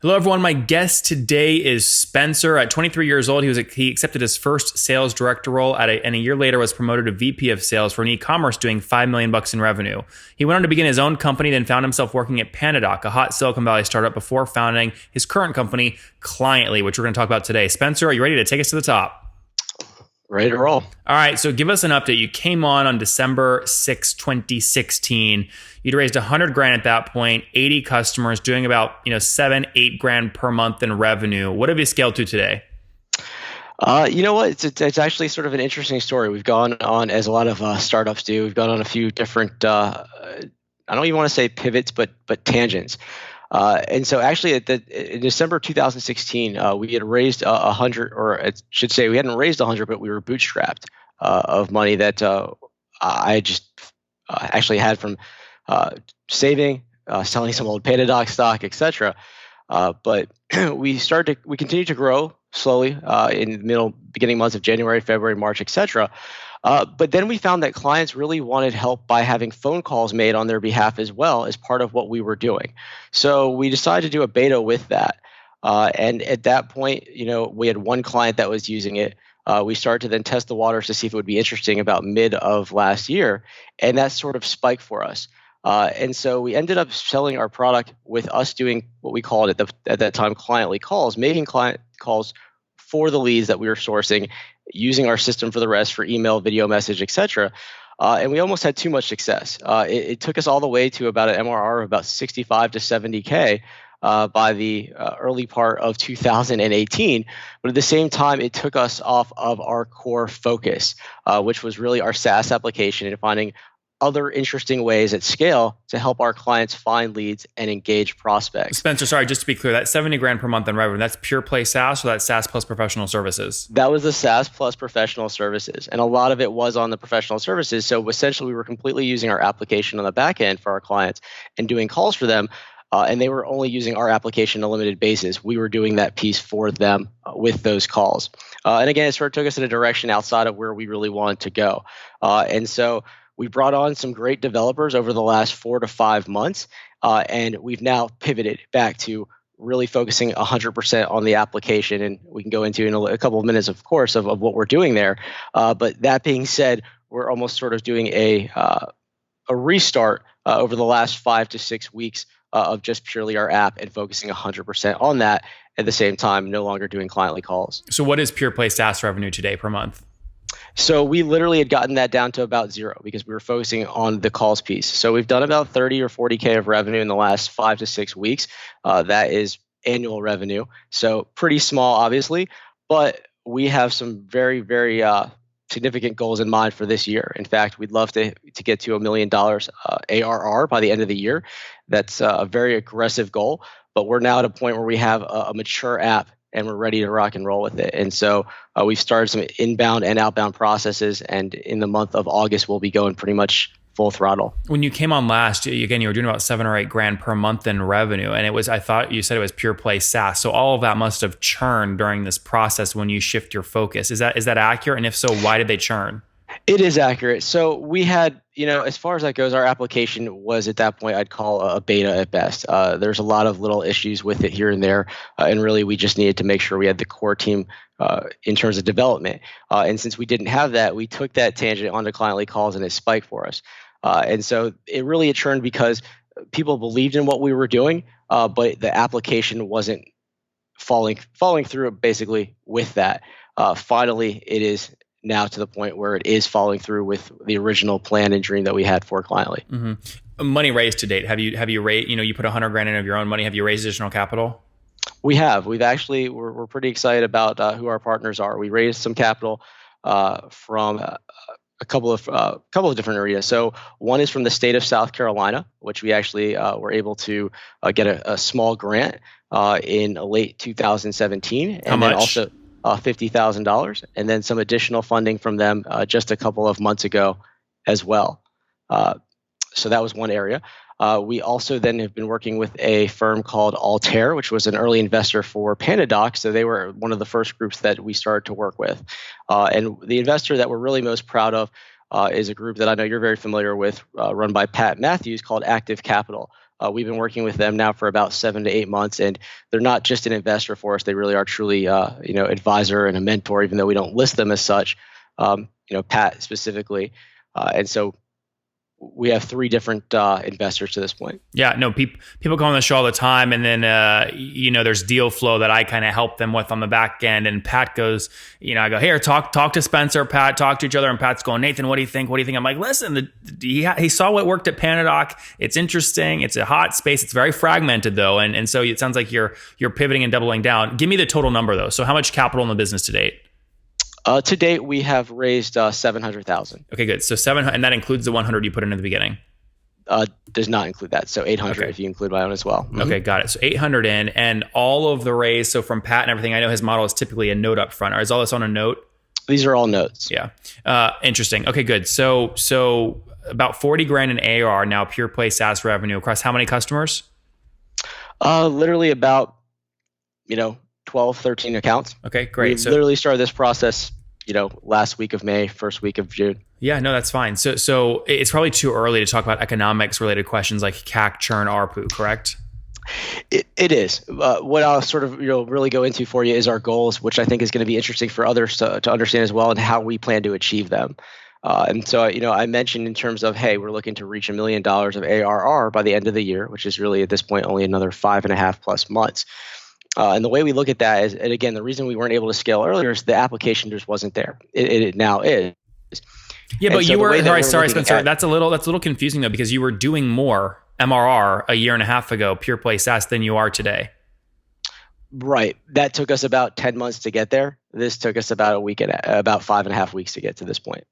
Hello, everyone. My guest today is Spencer. At 23 years old, he accepted his first sales director role and a year later was promoted to VP of sales for an e-commerce doing $5 million in revenue. He went on to begin his own company, then found himself working at PandaDoc, a hot Silicon Valley startup, before founding his current company, Cliently, which we're going to talk about today. Spencer, are you ready to take us to the top? Ready to roll. All right, so give us an update. You came on December 6, 2016. You'd raised $100,000 at that point, 80 customers, doing about $7-8 per month in revenue. What have you scaled to today? You know what? It's actually sort of an interesting story. We've gone on, as a lot of startups do, we've gone on a few different, I don't even want to say pivots, but tangents. And so actually in December 2016, we had raised 100, or I should say we hadn't raised 100, but we were bootstrapped of money that I just actually had from saving, selling some old PandaDoc stock, etc. But we continued to grow slowly in the beginning months of January, February, March, etc. But then we found that clients really wanted help by having phone calls made on their behalf as well as part of what we were doing. So we decided to do a beta with that. And at that point, we had one client that was using it. We started to then test the waters to see if it would be interesting about mid of last year. And that sort of spiked for us. And so we ended up selling our product with us doing what we called at that time cliently calls, making client calls for the leads that we were sourcing, using our system for the rest, for email, video message, etc. And we almost had too much success. It took us all the way to about an MRR of about 65 to 70K by the early part of 2018. But at the same time, it took us off of our core focus, which was really our SaaS application and finding other interesting ways at scale to help our clients find leads and engage prospects. Spencer, sorry, just to be clear, that $70,000 per month in revenue, that's pure play SaaS, or that's SaaS plus professional services? That was the SaaS plus professional services. And a lot of it was on the professional services. So essentially, we were completely using our application on the back end for our clients and doing calls for them. And they were only using our application on a limited basis. We were doing that piece for them with those calls. And again, it sort of took us in a direction outside of where we really wanted to go. And so we brought on some great developers over the last 4 to 5 months, and we've now pivoted back to really focusing 100% on the application. And we can go into in a couple of minutes, of course, of what we're doing there. But that being said, we're almost sort of doing a restart over the last 5 to 6 weeks of just purely our app and focusing 100% on that. At the same time, no longer doing cliently calls. So what is pure play SaaS revenue today per month? So we literally had gotten that down to about zero because we were focusing on the calls piece. So we've done about 30 or 40K of revenue in the last 5 to 6 weeks. That is annual revenue. So pretty small, obviously, but we have some very, very significant goals in mind for this year. In fact, we'd love to get to $1 million ARR by the end of the year. That's a very aggressive goal, but we're now at a point where we have a mature app and we're ready to rock and roll with it. And so we've started some inbound and outbound processes. And in the month of August, we'll be going pretty much full throttle. When you came on last, again, you were doing about $7 or $8 per month in revenue. And I thought you said it was pure play SaaS. So all of that must have churned during this process when you shift your focus. Is that accurate? And if so, why did they churn? It is accurate. So we had, as far as that goes, our application was at that point, I'd call a beta at best. There's a lot of little issues with it here and there. And really, we just needed to make sure we had the core team in terms of development. And since we didn't have that, we took that tangent onto cliently calls and it spiked for us. And so it churned because people believed in what we were doing, but the application wasn't falling through basically with that. Finally, it is now to the point where it is following through with the original plan and dream that we had for Cliently. Mm-hmm. Money raised to date. Have you raised, you put $100,000 in of your own money. Have you raised additional capital? We have. We're pretty excited about who our partners are. We raised some capital from a couple of different areas. So one is from the state of South Carolina, which we actually were able to get a small grant in late 2017. How much? Then also $50,000, and then some additional funding from them just a couple of months ago as well. So that was one area. We also then have been working with a firm called Altair, which was an early investor for PandaDoc. So they were one of the first groups that we started to work with. And the investor that we're really most proud of is a group that I know you're very familiar with, run by Pat Matthews, called Active Capital. We've been working with them now for about 7 to 8 months, and they're not just an investor for us. They really are truly, advisor and a mentor, even though we don't list them as such. Pat specifically, and so we have 3 different investors to this point. Yeah, no, people come on the show all the time, and then there's deal flow that I kind of help them with on the back end. And Pat goes, I go, here, talk to Spencer, Pat, talk to each other, and Pat's going, Nathan, what do you think? What do you think? I'm like, listen, he saw what worked at PandaDoc. It's interesting. It's a hot space. It's very fragmented though, and so it sounds like you're pivoting and doubling down. Give me the total number though. So how much capital in the business to date? To date, we have raised $700,000. Okay, good. So 700, and that includes the 100 you put in at the beginning. Does not include that. So 800 if you include my own as well. Mm-hmm. Okay, got it. So 800 in, and all of the raise. So from Pat and everything, I know his model is typically a note up front. Or is all this on a note? These are all notes. Yeah. Interesting. Okay, good. So about 40 grand in ARR now, pure play SaaS revenue across how many customers? Literally about 12, 13 accounts. Okay, great. We literally started this process, last week of May, first week of June. Yeah, no, that's fine. So it's probably too early to talk about economics related questions like CAC, churn, ARPU, correct? It is. What I'll sort of really go into for you is our goals, which I think is going to be interesting for others to understand as well, and how we plan to achieve them. And so, I mentioned in terms of, hey, we're looking to reach $1 million of ARR by the end of the year, which is really at this point only another 5.5 plus months. And the way we look at that is, and again, the reason we weren't able to scale earlier is the application just wasn't there. It now is. Yeah, but you were sorry, Spencer. That's a little confusing though, because you were doing more MRR a year and a half ago, pure play SaaS, than you are today. Right. That took us about 10 months to get there. This took us about about 5.5 weeks to get to this point.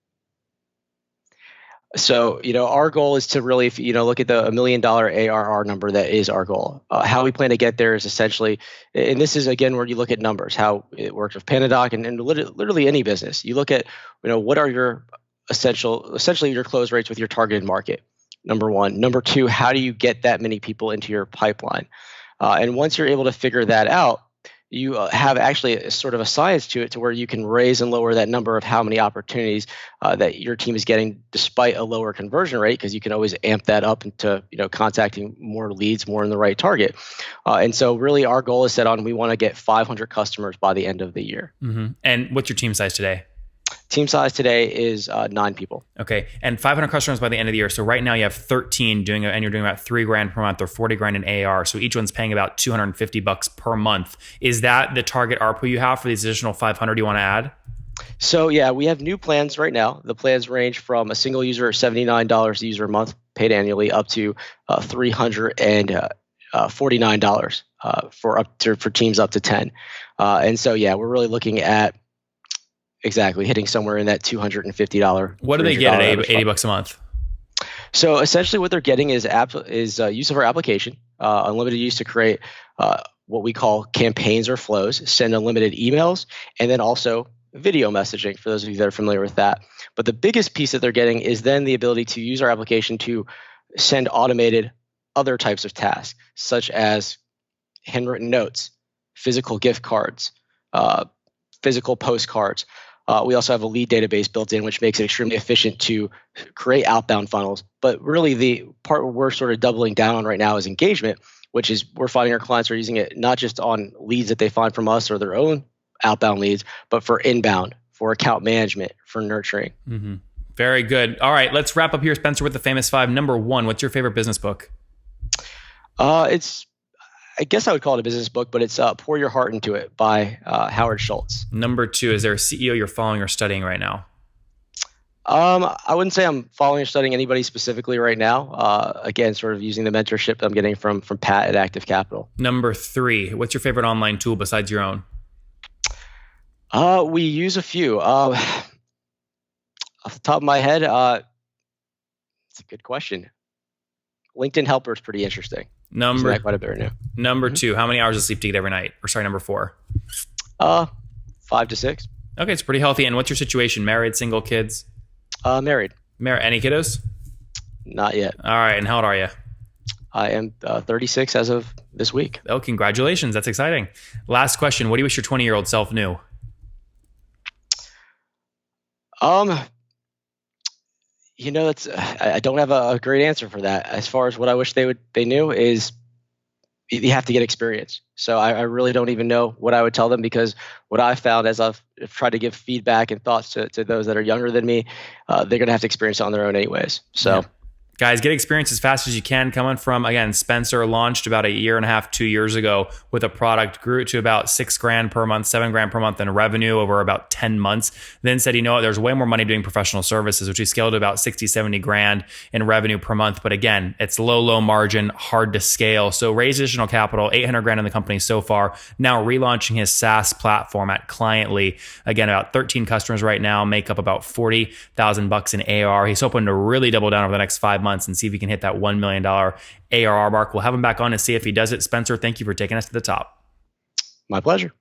So, our goal is to really, look at the $1 million ARR number. That is our goal. How we plan to get there is essentially, and this is again where you look at numbers, how it works with PandaDoc and literally any business. You look at, what are your essentially your close rates with your targeted market. Number one. Number two, how do you get that many people into your pipeline? And once you're able to figure that out, you have actually a sort of a science to it, to where you can raise and lower that number of how many opportunities that your team is getting despite a lower conversion rate, because you can always amp that up into contacting more leads, more in the right target. And so really our goal is set on, we want to get 500 customers by the end of the year. Mm-hmm. And what's your team size today? Team size today is 9 people. Okay. And 500 customers by the end of the year. So right now you have 13 and you're doing about 3 grand per month or 40 grand in AR. So each one's paying about $250 per month. Is that the target ARPU you have for these additional 500 you want to add? So yeah, we have new plans right now. The plans range from a single user at $79 a user a month paid annually up to $349 for teams up to 10. And so yeah, we're really looking at exactly hitting somewhere in that $250. What do they get at $80 a month? So essentially what they're getting is use of our application, unlimited use to create what we call campaigns or flows, send unlimited emails, and then also video messaging for those of you that are familiar with that. But the biggest piece that they're getting is then the ability to use our application to send automated other types of tasks, such as handwritten notes, physical gift cards, physical postcards. We also have a lead database built in, which makes it extremely efficient to create outbound funnels. But really the part where we're sort of doubling down on right now is engagement, which is we're finding our clients are using it not just on leads that they find from us or their own outbound leads, but for inbound, for account management, for nurturing. Mm-hmm. Very good. All right, let's wrap up here, Spencer, with the famous 5. Number 1, what's your favorite business book? I guess I would call it a business book, but it's Pour Your Heart Into It by Howard Schultz. Number 2, is there a CEO you're following or studying right now? I wouldn't say I'm following or studying anybody specifically right now. Again, sort of using the mentorship I'm getting from Pat at Active Capital. Number 3, what's your favorite online tool besides your own? We use a few. Off the top of my head, it's a good question. LinkedIn Helper is pretty interesting. Number quite a bit right now. Number 2, how many hours of sleep do you get every night? Or sorry, number 4. 5 to 6. Okay, it's pretty healthy. And what's your situation? Married, single, kids? Married. Any kiddos? Not yet. All right, and how old are you? I am 36 as of this week. Oh, congratulations. That's exciting. Last question. What do you wish your 20-year-old self knew? That's I don't have a great answer for that. As far as what I wish they knew is you have to get experience. So I really don't even know what I would tell them, because what I found as I've tried to give feedback and thoughts to those that are younger than me, they're going to have to experience it on their own anyways. So. Yeah. Guys, get experience as fast as you can. Coming from, again, Spencer launched about 1.5 years, 2 years ago with a product, grew it to about $6,000 per month, $7,000 per month in revenue over about 10 months. Then said, there's way more money doing professional services, which he scaled to about 60, 70 grand in revenue per month. But again, it's low margin, hard to scale. So raised additional capital, 800 grand in the company so far. Now relaunching his SaaS platform at Cliently. Again, about 13 customers right now, make up about $40,000 in ARR. He's hoping to really double down over the next 5 months and see if he can hit that $1 million ARR mark. We'll have him back on and see if he does it. Spencer, thank you for taking us to the top. My pleasure.